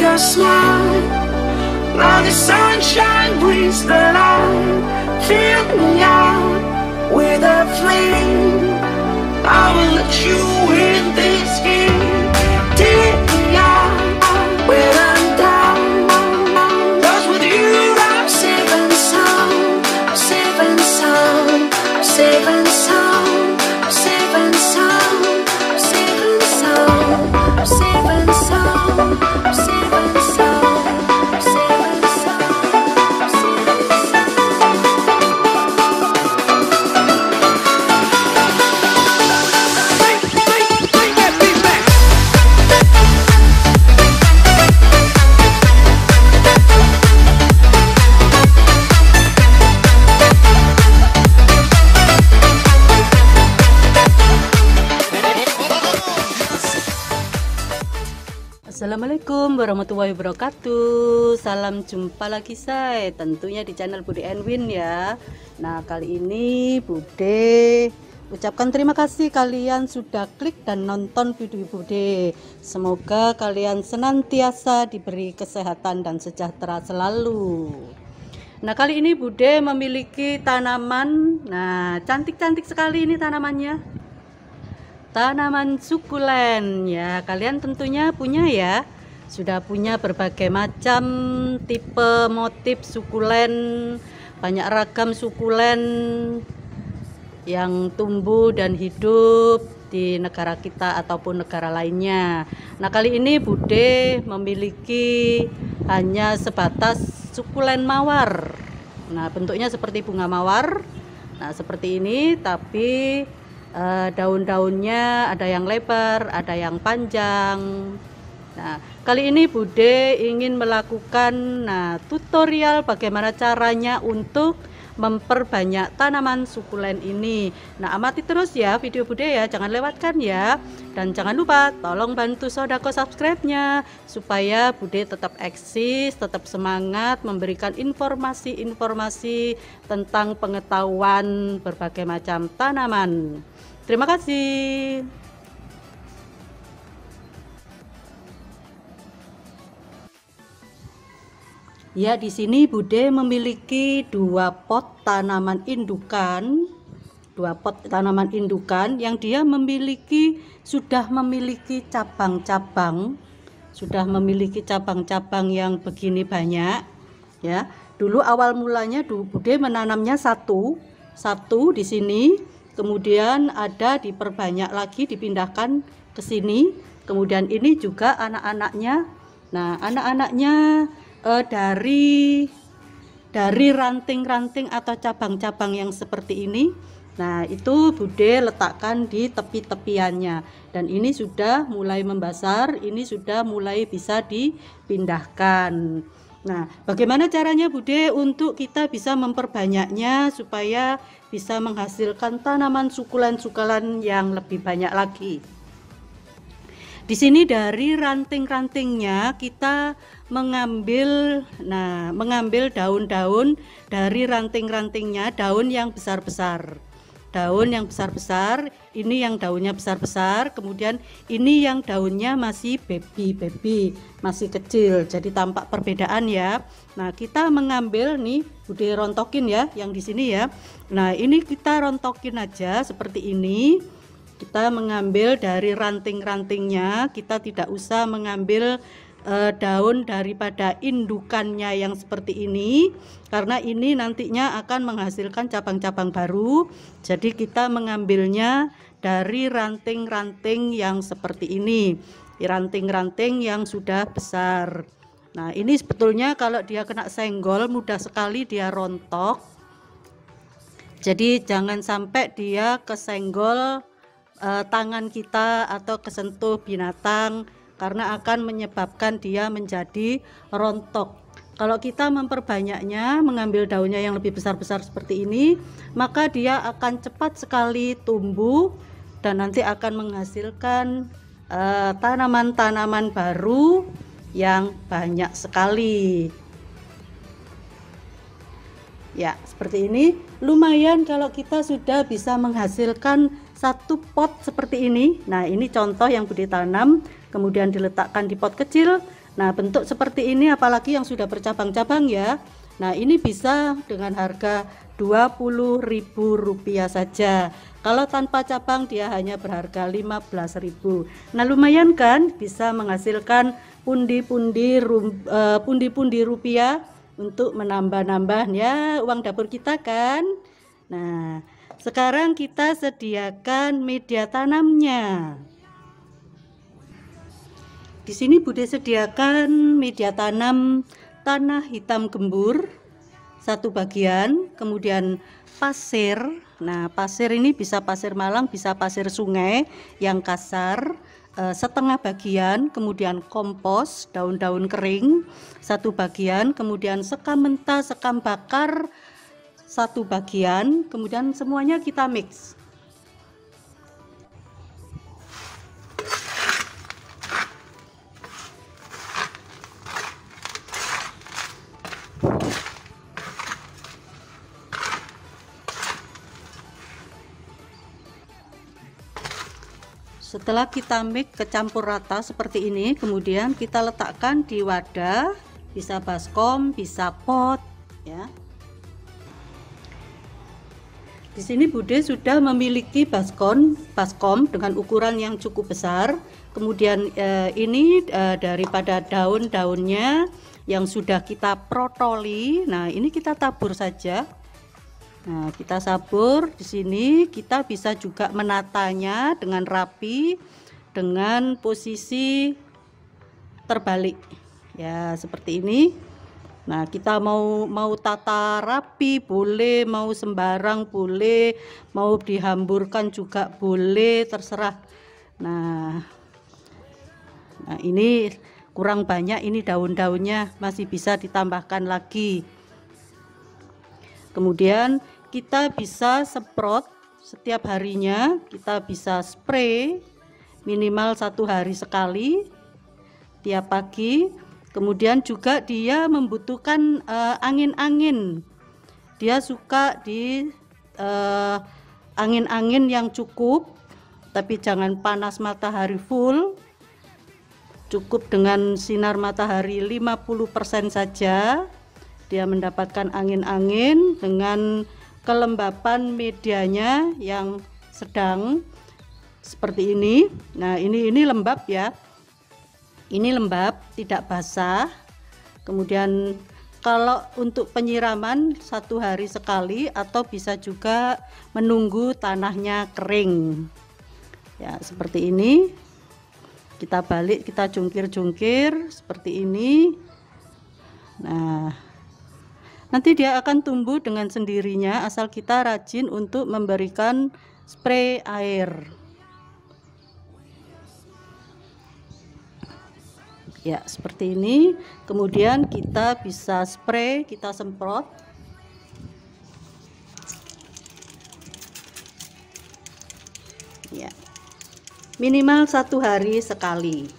your smile. Now the sunshine brings the light. Fill me out with a flame. I will let you in this game. Take me out when I'm down. 'Cause with you I'm safe and sound. I'm safe and sound. I'm safe and sound. I'm safe and sound. I'm safe and sound. I'm safe and sound. I'm safe and sound. I'm safe and sound. I'm safe and sound. Bring that beat back. Assalamualaikum warahmatullahi wabarakatuh. Salam jumpa lagi saya tentunya di channel Bude and Win ya. Nah, kali ini Bude ucapkan terima kasih kalian sudah klik dan nonton video Bude. Semoga kalian senantiasa diberi kesehatan dan sejahtera selalu. Nah, kali ini Bude memiliki tanaman. Nah, cantik-cantik sekali ini tanamannya. Tanaman sukulen ya, kalian tentunya punya ya, sudah punya berbagai macam tipe motif sukulen, banyak ragam sukulen yang tumbuh dan hidup di negara kita ataupun negara lainnya. Nah, kali ini Bude memiliki hanya sebatas sukulen mawar. Nah, bentuknya seperti bunga mawar. Nah, seperti ini, tapi daun-daunnya ada yang lebar, ada yang panjang. Nah, kali ini Bude ingin melakukan tutorial bagaimana caranya untuk memperbanyak tanaman sukulen ini. Nah, amati terus ya video Bude ya, jangan lewatkan ya. Dan jangan lupa tolong bantu sodako subscribe-nya supaya Bude tetap eksis, tetap semangat memberikan informasi-informasi tentang pengetahuan berbagai macam tanaman. Terima kasih. Ya, di sini Bude memiliki dua pot tanaman indukan, yang dia sudah memiliki cabang-cabang yang begini banyak ya. Dulu awal mulanya Bude menanamnya satu di sini. Kemudian ada diperbanyak lagi, dipindahkan ke sini. Kemudian ini juga anak-anaknya. Nah, anak-anaknya dari ranting-ranting atau cabang-cabang yang seperti ini. Nah, itu Bude letakkan di tepi-tepiannya. Dan ini sudah mulai membesar, ini sudah mulai bisa dipindahkan. Nah, bagaimana caranya Bude untuk kita bisa memperbanyaknya supaya bisa menghasilkan tanaman sukulen-sukulen yang lebih banyak lagi. Di sini dari ranting-rantingnya kita mengambil daun-daun dari ranting-rantingnya, daun yang besar-besar. Ini yang daunnya besar-besar, kemudian ini yang daunnya masih baby, masih kecil, jadi tampak perbedaan ya. Nah, kita mengambil nih, Bude rontokin ya yang di sini ya. Nah, ini kita rontokin aja seperti ini. Kita mengambil dari ranting-rantingnya, kita tidak usah mengambil daun daripada indukannya yang seperti ini, karena ini nantinya akan menghasilkan cabang-cabang baru. Jadi kita mengambilnya dari ranting-ranting yang seperti ini, ranting-ranting yang sudah besar. Nah, ini sebetulnya kalau dia kena senggol mudah sekali dia rontok. Jadi jangan sampai dia kesenggol tangan kita atau kesentuh binatang, karena akan menyebabkan dia menjadi rontok. Kalau kita memperbanyaknya, mengambil daunnya yang lebih besar-besar seperti ini, maka dia akan cepat sekali tumbuh dan nanti akan menghasilkan tanaman-tanaman baru yang banyak sekali. Ya, seperti ini. Lumayan kalau kita sudah bisa menghasilkan satu pot seperti ini. Nah, ini contoh yang Bude tanam, kemudian diletakkan di pot kecil. Nah, bentuk seperti ini apalagi yang sudah bercabang-cabang ya. Nah, ini bisa dengan harga Rp20.000 saja. Kalau tanpa cabang dia hanya berharga Rp15.000. Nah, lumayan kan, bisa menghasilkan pundi-pundi rupiah untuk menambah-nambah ya uang dapur kita kan. Nah, sekarang kita sediakan media tanamnya. Di sini Bude sediakan media tanam tanah hitam gembur 1 bagian, kemudian pasir. Nah, pasir ini bisa pasir Malang, bisa pasir sungai yang kasar, setengah bagian, kemudian kompos daun-daun kering 1 bagian, kemudian sekam mentah, sekam bakar 1 bagian, kemudian semuanya kita mix. Setelah kita mix kecampur rata seperti ini, kemudian kita letakkan di wadah, bisa baskom, bisa pot ya. Di sini Bude sudah memiliki baskom dengan ukuran yang cukup besar. Kemudian ini daripada daun-daunnya yang sudah kita protoli. Nah, ini kita tabur saja. Nah, kita sabur di sini, kita bisa juga menatanya dengan rapi dengan posisi terbalik. Ya, seperti ini. Nah, kita mau tata rapi boleh, mau sembarang boleh, mau dihamburkan juga boleh, terserah. Nah, ini kurang banyak, ini daun-daunnya masih bisa ditambahkan lagi. Kemudian kita bisa semprot setiap harinya, kita bisa spray minimal 1 hari sekali tiap pagi. Kemudian juga dia membutuhkan angin-angin, dia suka di angin-angin yang cukup, tapi jangan panas matahari full, cukup dengan sinar matahari 50% saja. Dia mendapatkan angin-angin dengan kelembapan medianya yang sedang seperti ini. Nah, ini lembab ya. Ini lembab, tidak basah. Kemudian kalau untuk penyiraman 1 hari sekali atau bisa juga menunggu tanahnya kering. Ya, seperti ini. Kita balik, kita jungkir-jungkir seperti ini. Nah, nanti dia akan tumbuh dengan sendirinya asal kita rajin untuk memberikan spray air. Ya, seperti ini. Kemudian kita bisa spray, kita semprot. Ya. Minimal 1 hari sekali.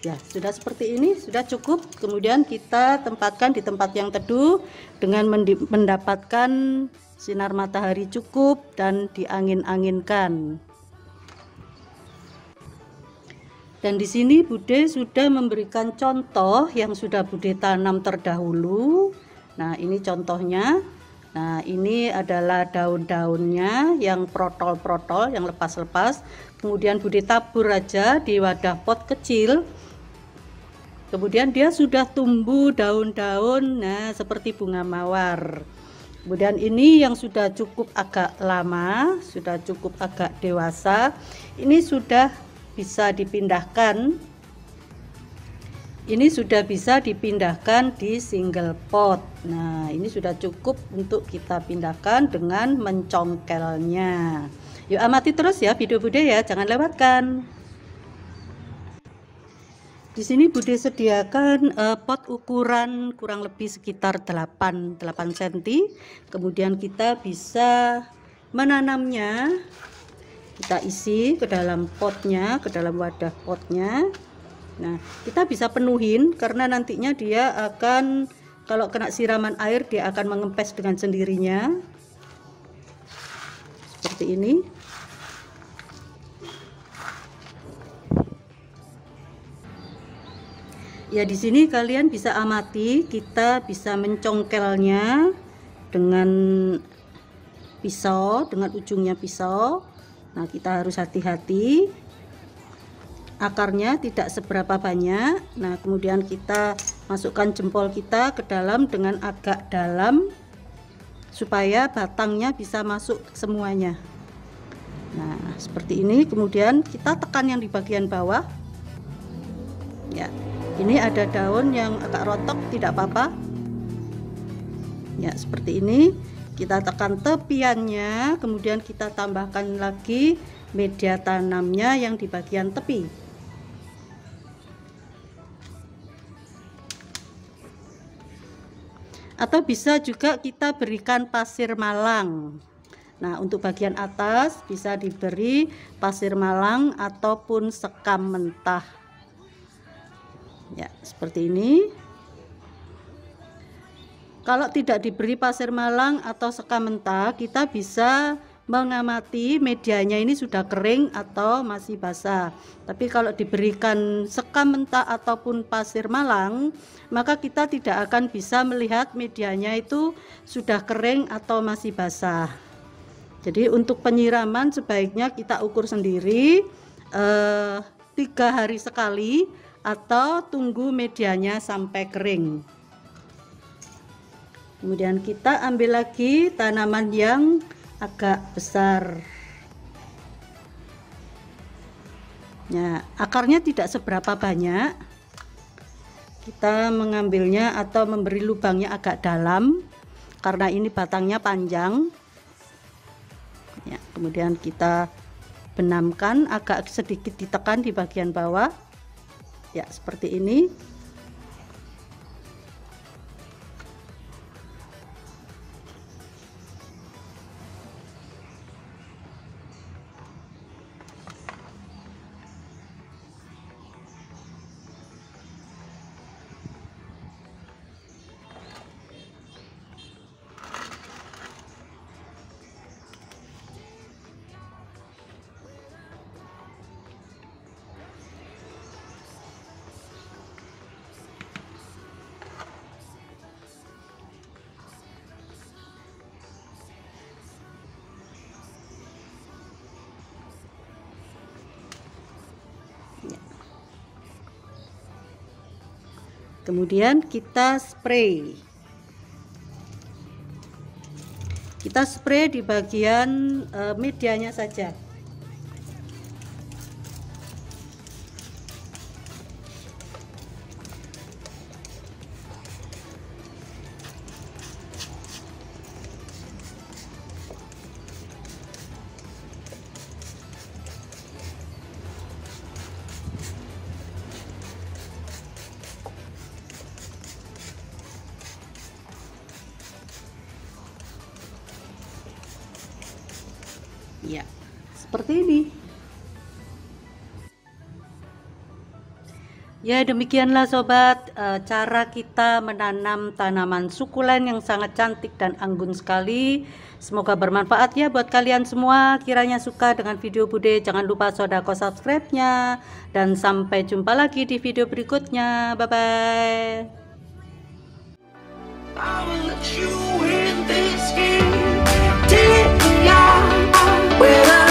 Ya, sudah seperti ini, sudah cukup. Kemudian kita tempatkan di tempat yang teduh dengan mendapatkan sinar matahari cukup dan diangin-anginkan. Dan di sini Bude sudah memberikan contoh yang sudah Bude tanam terdahulu. Nah, ini contohnya. Nah, ini adalah daun-daunnya yang protol-protol, yang lepas-lepas. Kemudian Bude tabur aja di wadah pot kecil. Kemudian dia sudah tumbuh daun-daun, nah seperti bunga mawar. Kemudian ini yang sudah cukup agak lama, sudah cukup agak dewasa, ini sudah bisa dipindahkan. Ini sudah bisa dipindahkan di single pot. Nah, ini sudah cukup untuk kita pindahkan dengan mencongkelnya. Yuk amati terus ya video Bude ya, jangan lewatkan. Di sini Bude sediakan pot ukuran kurang lebih sekitar 8 cm. Kemudian kita bisa menanamnya. Kita isi ke dalam potnya, ke dalam wadah potnya. Nah, kita bisa penuhin karena nantinya dia akan, kalau kena siraman air, dia akan mengempes dengan sendirinya. Seperti ini. Ya, di sini kalian bisa amati, kita bisa mencongkelnya dengan pisau, dengan ujungnya pisau. Nah, kita harus hati-hati. Akarnya tidak seberapa banyak. Nah, kemudian kita masukkan jempol kita ke dalam dengan agak dalam supaya batangnya bisa masuk semuanya. Nah, seperti ini. Kemudian kita tekan yang di bagian bawah. Ya, ini ada daun yang agak rontok, tidak apa-apa. Ya, seperti ini. Kita tekan tepiannya, kemudian kita tambahkan lagi media tanamnya yang di bagian tepi. Atau bisa juga kita berikan pasir malang. Nah, untuk bagian atas bisa diberi pasir malang ataupun sekam mentah. Ya, seperti ini. Kalau tidak diberi pasir malang atau sekam mentah, kita bisa mengamati medianya ini sudah kering atau masih basah. Tapi kalau diberikan sekam mentah ataupun pasir malang, maka kita tidak akan bisa melihat medianya itu sudah kering atau masih basah. Jadi untuk penyiraman sebaiknya kita ukur sendiri 3 hari sekali atau tunggu medianya sampai kering. Kemudian kita ambil lagi tanaman yang agak besar. Ya, akarnya tidak seberapa banyak. Kita mengambilnya atau memberi lubangnya agak dalam karena ini batangnya panjang. Ya, kemudian kita benamkan, agak sedikit ditekan di bagian bawah. Ya, seperti ini. Kemudian kita spray. Kita spray di bagian medianya saja. Ya, seperti ini. Ya, demikianlah sobat, cara kita menanam tanaman sukulen yang sangat cantik dan anggun sekali. Semoga bermanfaat ya buat kalian semua. Kiranya suka dengan video Bude, jangan lupa sodako subscribe-nya. Dan sampai jumpa lagi di video berikutnya. Bye-bye. I will let you in this game. Take me out with a